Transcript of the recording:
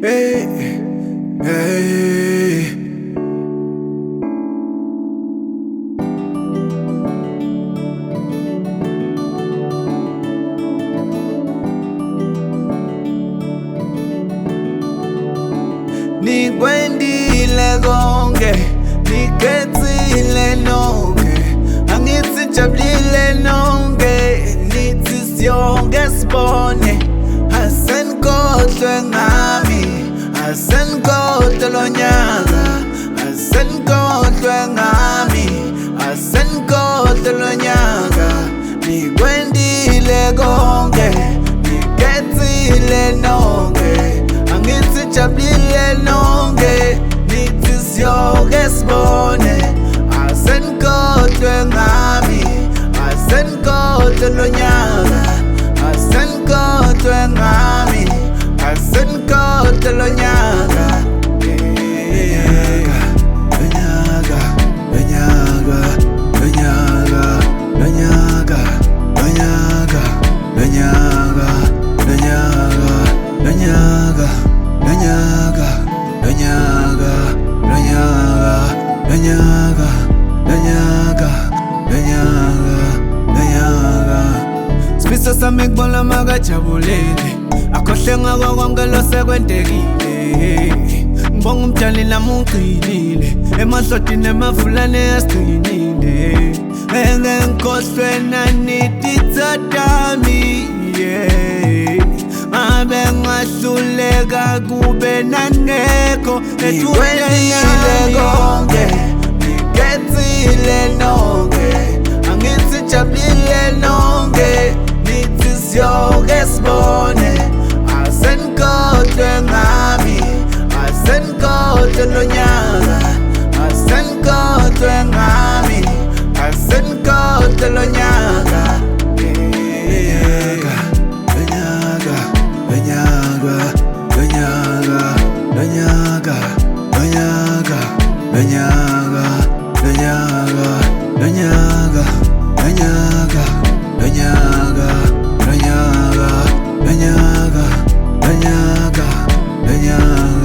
Hey, hey. Nikwendile konke, niketsile nonke, angithi jabulile nonke, nithi siyonke sibone. Asenikhohlwe ngami, asenikhohlwe lo nyaka, asenikhohlwe ngami, asenikhohlwe lo nyaka. Nikwendile konke, niketsile nonke, angithi jabulile nonke, nithi siyonke sibone. Asenikhohlwe ngami, asenikhohlwe lo nyaka, asenikhohlwe ngami, asenikhohlwe lo nyaka. Sifiso sami kubona makajabulile, akhohle ngako konke losekwentekile. Ngibonga umdali nami ungqinile, emahlodini emavulane yasigcinile. Engeke ngikhohlwe nanititsatami, ngabe ngahluleka kube nangekho. Nikwendile konke, niketsile nonke, angithi jabulile nonke, nithi siyonke sibone. Asenikhohlwe ngami, asenikhohlwe lo nyaka, asenikhohlwe ngami, asenikhohlwe lo nyaka. Lenyaga